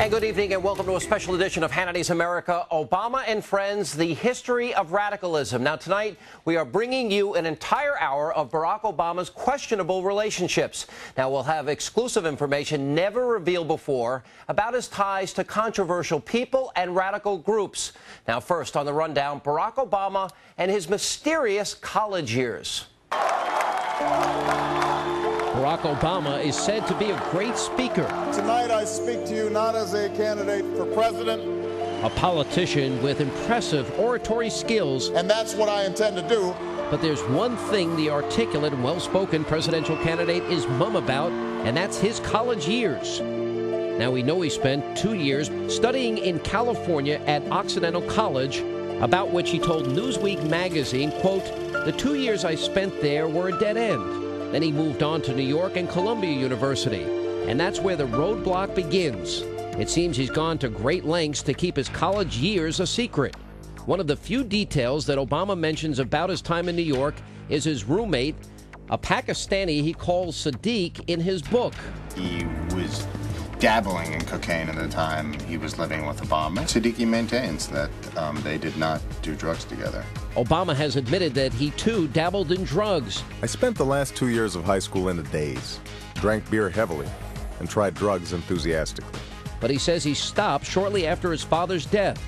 And good evening and welcome to a special edition of Hannity's America, Obama and Friends, the history of radicalism. Now tonight, we are bringing you an entire hour of Barack Obama's questionable relationships. Now we'll have exclusive information never revealed before about his ties to controversial people and radical groups. Now first on the rundown, Barack Obama and his mysterious college years. Barack Obama is said to be a great speaker. Tonight I speak to you not as a candidate for president, a politician with impressive oratory skills. And that's what I intend to do. But there's one thing the articulate and well-spoken presidential candidate is mum about, and that's his college years. Now we know he spent 2 years studying in California at Occidental College, about which he told Newsweek magazine, quote, "The 2 years I spent there were a dead end." Then he moved on to New York and Columbia University, and that's where the roadblock begins. It seems he's gone to great lengths to keep his college years a secret. One of the few details that Obama mentions about his time in New York is his roommate, a Pakistani he calls Sadiq in his book. He was dabbling in cocaine at the time he was living with Obama. Siddiqui maintains that they did not do drugs together. Obama has admitted that he, too, dabbled in drugs. I spent the last 2 years of high school in a daze, drank beer heavily, and tried drugs enthusiastically. But he says he stopped shortly after his father's death.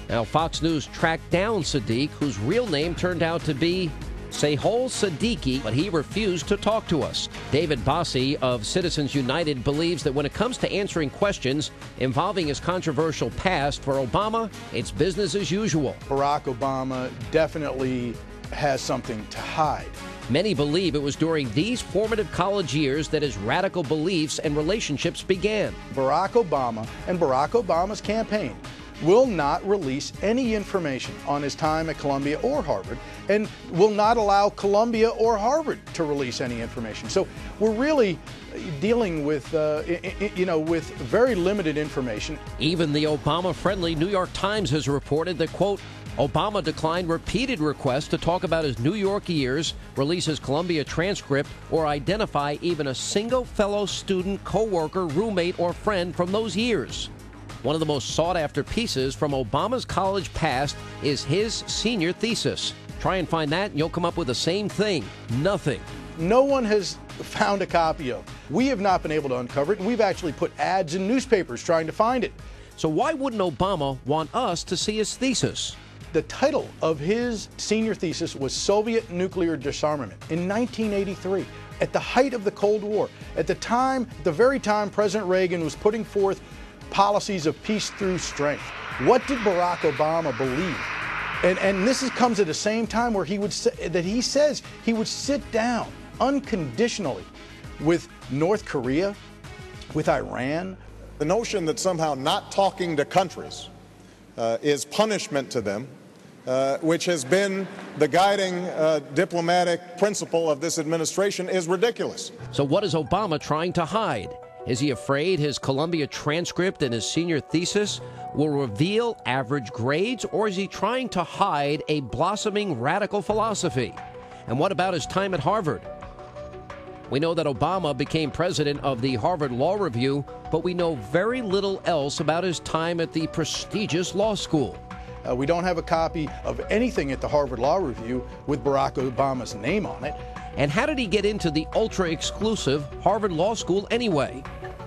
Now, Fox News tracked down Sadiq, whose real name turned out to be Sehol Siddiqui, but he refused to talk to us. David Bossie of Citizens United believes that when it comes to answering questions involving his controversial past, for Obama, it's business as usual. Barack Obama definitely has something to hide. Many believe it was during these formative college years that his radical beliefs and relationships began. Barack Obama and Barack Obama's campaign will not release any information on his time at Columbia or Harvard, and will not allow Columbia or Harvard to release any information. So we're really dealing with, with very limited information. Even the Obama-friendly New York Times has reported that, quote, Obama declined repeated requests to talk about his New York years, release his Columbia transcript, or identify even a single fellow student, co-worker, roommate, or friend from those years. One of the most sought-after pieces from Obama's college past is his senior thesis. Try and find that, and you'll come up with the same thing. Nothing. No one has found a copy of. We have not been able to uncover it, and we've actually put ads in newspapers trying to find it. So why wouldn't Obama want us to see his thesis? The title of his senior thesis was Soviet Nuclear Disarmament in 1983, at the height of the Cold War. At the very time President Reagan was putting forth policies of peace through strength. What did Barack Obama believe? And this comes at the same time where he says he would sit down unconditionally with North Korea, with Iran. The notion that somehow not talking to countries is punishment to them, which has been the guiding diplomatic principle of this administration, is ridiculous. So what is Obama trying to hide? Is he afraid his Columbia transcript and his senior thesis will reveal average grades, or is he trying to hide a blossoming radical philosophy? And what about his time at Harvard? We know that Obama became president of the Harvard Law Review, but we know very little else about his time at the prestigious law school. We don't have a copy of anything at the Harvard Law Review with Barack Obama's name on it. And how did he get into the ultra-exclusive Harvard Law School anyway?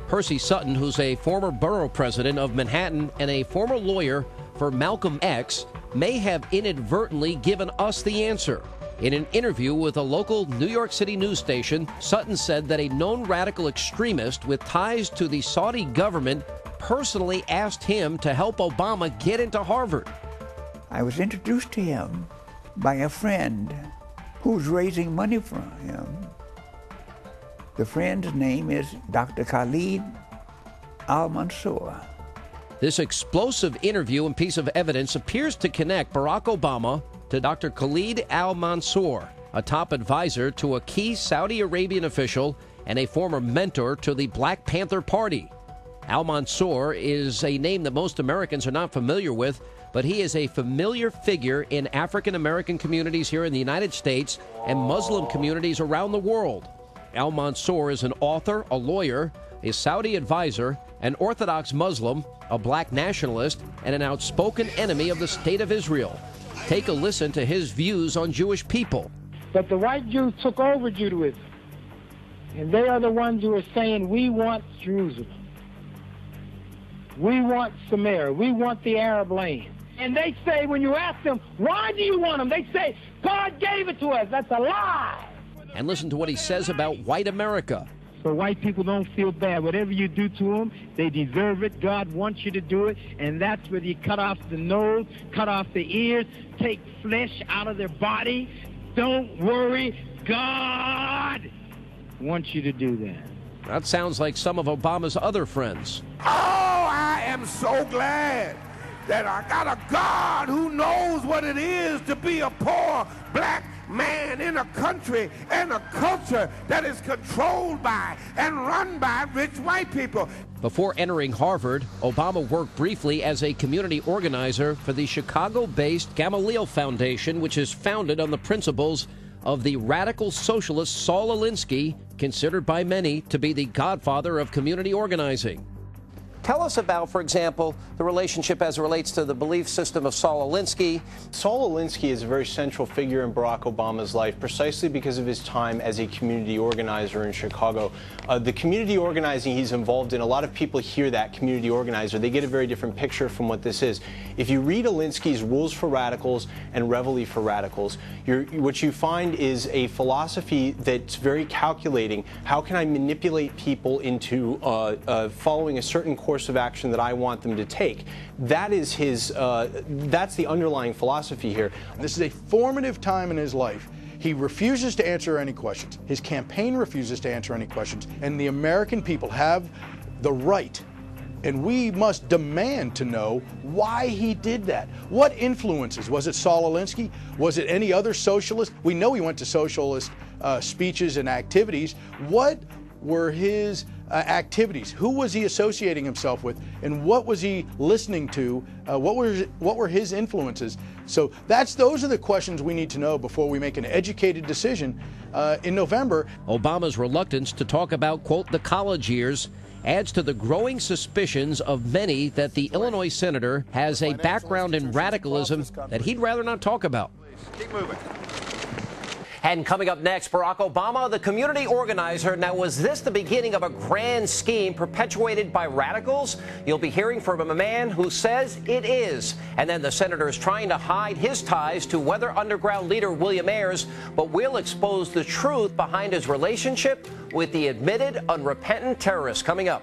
Percy Sutton, who's a former borough president of Manhattan and a former lawyer for Malcolm X, may have inadvertently given us the answer. In an interview with a local New York City news station, Sutton said that a known radical extremist with ties to the Saudi government personally asked him to help Obama get into Harvard. I was introduced to him by a friend who's raising money for him. The friend's name is Dr. Khalid Al-Mansour. This explosive interview and piece of evidence appears to connect Barack Obama to Dr. Khalid Al-Mansour, a top advisor to a key Saudi Arabian official and a former mentor to the Black Panther Party. Al-Mansour is a name that most Americans are not familiar with, but he is a familiar figure in African American communities here in the United States and Muslim communities around the world. Al-Mansour is an author, a lawyer, a Saudi advisor, an Orthodox Muslim, a black nationalist, and an outspoken enemy of the State of Israel. Take a listen to his views on Jewish people. But the white Jews took over Judaism, and they are the ones who are saying, we want Jerusalem. We want Samaria. We want the Arab land. And they say, when you ask them, why do you want them? They say, God gave it to us. That's a lie. And listen to what he says about white America. So white people don't feel bad. Whatever you do to them, they deserve it. God wants you to do it. And that's whether you cut off the nose, cut off the ears, take flesh out of their body. Don't worry. God wants you to do that. That sounds like some of Obama's other friends. Oh, I am so glad that I got a God who knows what it is to be a poor black man in a country and a culture that is controlled by and run by rich white people. Before entering Harvard, Obama worked briefly as a community organizer for the Chicago-based Gamaliel Foundation, which is founded on the principles of the radical socialist Saul Alinsky, considered by many to be the godfather of community organizing. Tell us about, for example, the relationship as it relates to the belief system of Saul Alinsky. Saul Alinsky is a very central figure in Barack Obama's life precisely because of his time as a community organizer in Chicago. The community organizing he's involved in, a lot of people hear that community organizer. They get a very different picture from what this is. If you read Alinsky's Rules for Radicals and Reveille for Radicals, what you find is a philosophy that's very calculating. How can I manipulate people into following a certain course of action that I want them to take? That is his, that's the underlying philosophy here. This is a formative time in his life. He refuses to answer any questions. His campaign refuses to answer any questions. And the American people have the right, and we must demand to know why he did that. What influences? Was it Saul Alinsky? Was it any other socialist? We know he went to socialist speeches and activities. What were his activities? Who was he associating himself with? And what was he listening to? What were his influences? So those are the questions we need to know before we make an educated decision in November. Obama's reluctance to talk about, quote, the college years adds to the growing suspicions of many that the Illinois senator has a background in radicalism that he'd rather not talk about. Keep moving. And coming up next, Barack Obama, the community organizer. Now, was this the beginning of a grand scheme perpetuated by radicals? You'll be hearing from a man who says it is. And then the senator is trying to hide his ties to Weather Underground leader William Ayers, but we'll expose the truth behind his relationship with the admitted unrepentant terrorist. Coming up.